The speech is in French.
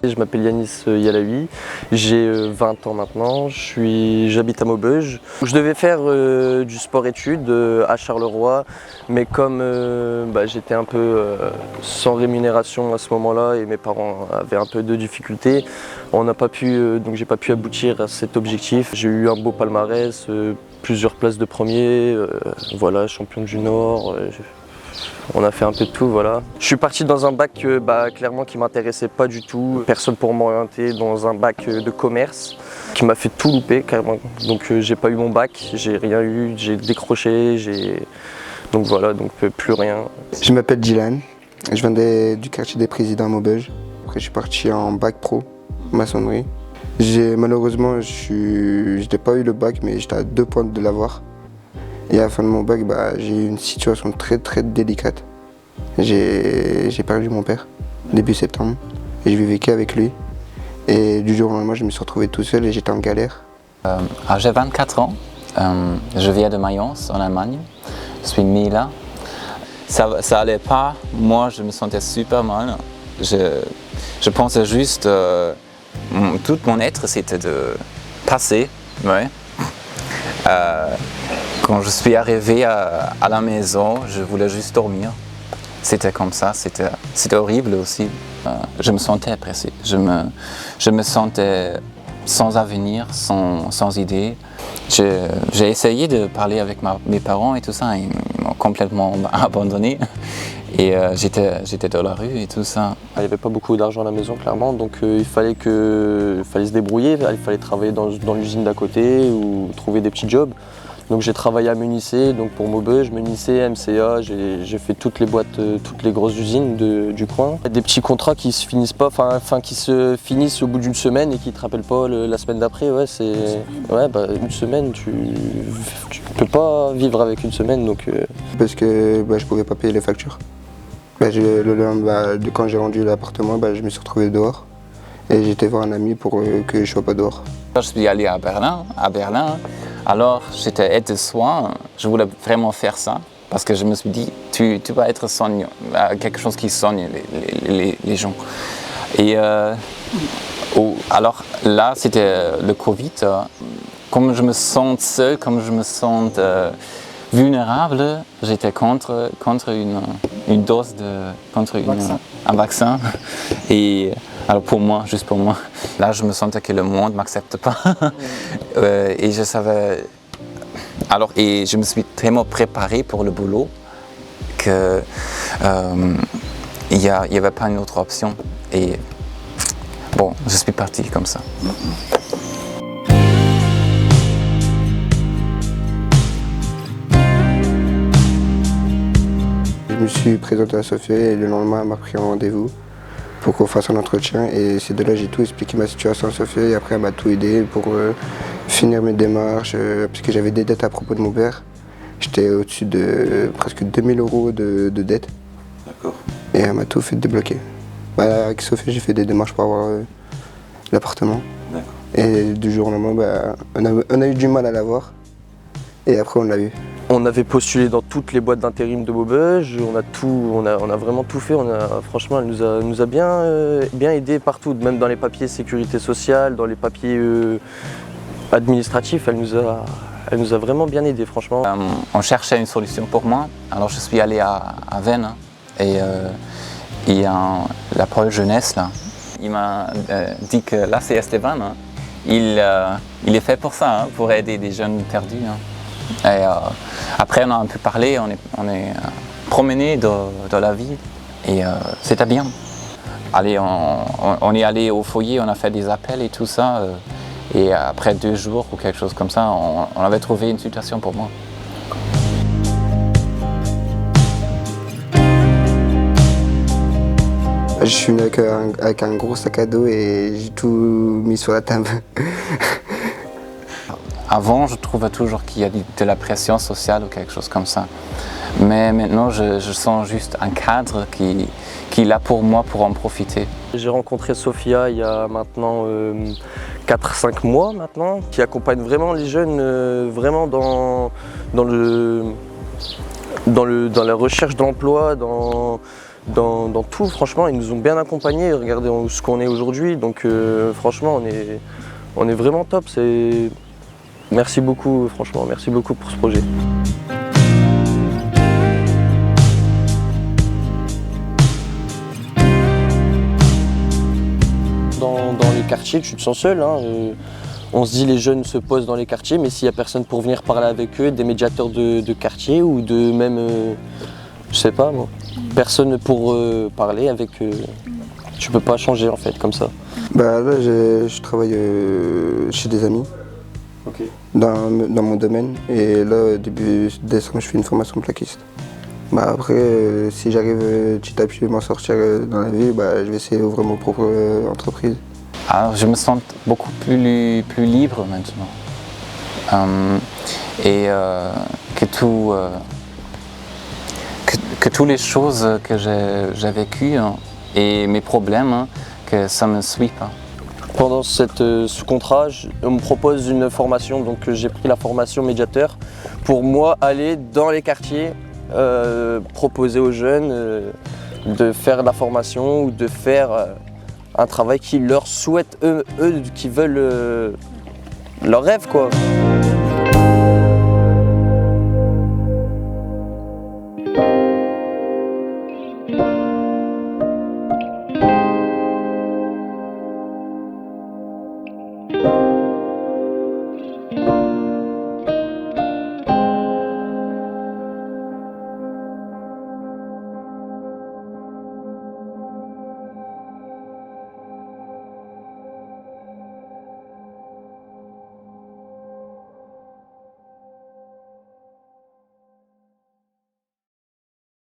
Je m'appelle Yanis Yalaoui, j'ai 20 ans maintenant, j'habite à Maubeuge. Je devais faire du sport-études à Charleroi, mais comme j'étais un peu sans rémunération à ce moment-là et mes parents avaient un peu de difficultés, on n'a pas pu, donc j'ai pas pu aboutir à cet objectif. J'ai eu un beau palmarès, plusieurs places de premier, voilà, champion du Nord. On a fait un peu de tout, voilà. Je suis parti dans un bac clairement qui m'intéressait pas du tout. Personne pour m'orienter dans un bac de commerce qui m'a fait tout louper carrément. Donc j'ai pas eu mon bac, j'ai rien eu, j'ai décroché, donc voilà, donc plus rien. Je m'appelle Dylan, je viens du quartier des Présidents à Maubeuge. Après je suis parti en bac pro, maçonnerie. Malheureusement, je n'ai pas eu le bac, mais j'étais à 2 points de l'avoir. Et à la fin de mon bac, j'ai eu une situation très délicate. J'ai perdu mon père, début septembre, et je vivais qu'avec lui. Et du jour au lendemain, je me suis retrouvé tout seul et j'étais en galère. J'ai 24 ans, je viens de Mayence, en Allemagne. Je suis né là. Ça allait pas, moi je me sentais super mal. Je pensais juste, tout mon être c'était de passer. Ouais. Quand je suis arrivé à la maison, je voulais juste dormir. C'était comme ça, c'était horrible aussi. Je me sentais pressé, je me sentais sans avenir, sans idée. J'ai essayé de parler avec mes parents et tout ça, ils m'ont complètement abandonné. Et j'étais dans la rue et tout ça. Il n'y avait pas beaucoup d'argent à la maison clairement, donc il fallait se débrouiller, il fallait travailler dans l'usine d'à côté ou trouver des petits jobs. Donc j'ai travaillé à Munissé, donc pour Maubeuge, Munissé, MCA, j'ai fait toutes les boîtes, toutes les grosses usines du coin. Des petits contrats qui se finissent pas, qui se finissent au bout d'une semaine et qui te rappellent pas la semaine d'après. Ouais, une semaine, tu peux pas vivre avec une semaine donc. Parce que je pouvais pas payer les factures. Quand j'ai rendu l'appartement, je me suis retrouvé dehors et j'étais voir un ami pour que je sois pas dehors. Je suis allé à Berlin. Alors j'étais aide de soins, je voulais vraiment faire ça parce que je me suis dit tu vas être soignant, quelque chose qui soigne les gens. Et alors là c'était le Covid, comme je me sens seul, comme je me sens vulnérable, j'étais contre une dose un vaccin. Et alors pour moi, juste pour moi, là je me sentais que le monde ne m'accepte pas. Et je savais. Alors, et je me suis vraiment préparé pour le boulot qu'il n'y avait pas une autre option. Et bon, je suis parti comme ça. Je me suis présenté à Sophia et le lendemain elle m'a pris un rendez-vous pour qu'on fasse un entretien et c'est de là que j'ai tout expliqué ma situation à Sophia et après elle m'a tout aidé pour finir mes démarches parce que j'avais des dettes à propos de mon père. J'étais au-dessus de presque 2000 € de dettes. D'accord. Et elle m'a tout fait débloquer. Avec Sophia j'ai fait des démarches pour avoir l'appartement. D'accord. Et du jour au lendemain on a eu du mal à l'avoir et après on l'a eu. On avait postulé dans toutes les boîtes d'intérim de Maubeuge, on a vraiment tout fait, franchement elle nous a bien aidé partout, même dans les papiers sécurité sociale, dans les papiers administratifs, elle nous a vraiment bien aidé franchement. On cherchait une solution pour moi, alors je suis allé à Vennes et il y a la pôle jeunesse là. Il m'a dit que là c'est Esteban, hein. Il est fait pour ça, pour aider des jeunes perdus. Et après on a un peu parlé, on est promené dans la ville et c'était bien. Allez, on est allé au foyer, on a fait des appels et tout ça et après 2 jours ou quelque chose comme ça, on avait trouvé une situation pour moi. Je suis venu avec un gros sac à dos et j'ai tout mis sur la table. Avant, je trouvais toujours qu'il y a de la pression sociale ou quelque chose comme ça. Mais maintenant, je sens juste un cadre qui est là pour moi pour en profiter. J'ai rencontré Sophia il y a maintenant 4-5 mois maintenant, qui accompagne vraiment les jeunes vraiment dans la recherche d'emploi, dans tout, franchement, ils nous ont bien accompagnés. Regardez ce qu'on est aujourd'hui. Donc franchement, on est vraiment top. Merci beaucoup, franchement, merci beaucoup pour ce projet. Dans les quartiers, tu te sens seul. Hein. On se dit les jeunes se posent dans les quartiers, mais s'il n'y a personne pour venir parler avec eux, des médiateurs de quartier ou de même, je sais pas moi, personne pour parler avec eux, tu peux pas changer en fait comme ça. Bah là, je travaille chez des amis. Ok. Dans mon domaine, et là début décembre je fais une formation plaquiste. Bah après si j'arrive petit à petit à m'en sortir dans la vie, bah, je vais essayer d'ouvrir mon propre entreprise. Alors je me sens beaucoup plus libre maintenant. Et que toutes les choses que j'ai vécues et mes problèmes, que ça ne me suit pas. Pendant ce contrat, on me propose une formation, donc j'ai pris la formation médiateur pour moi aller dans les quartiers, proposer aux jeunes de faire la formation ou de faire un travail qui leur souhaite, eux qui veulent leur rêve quoi.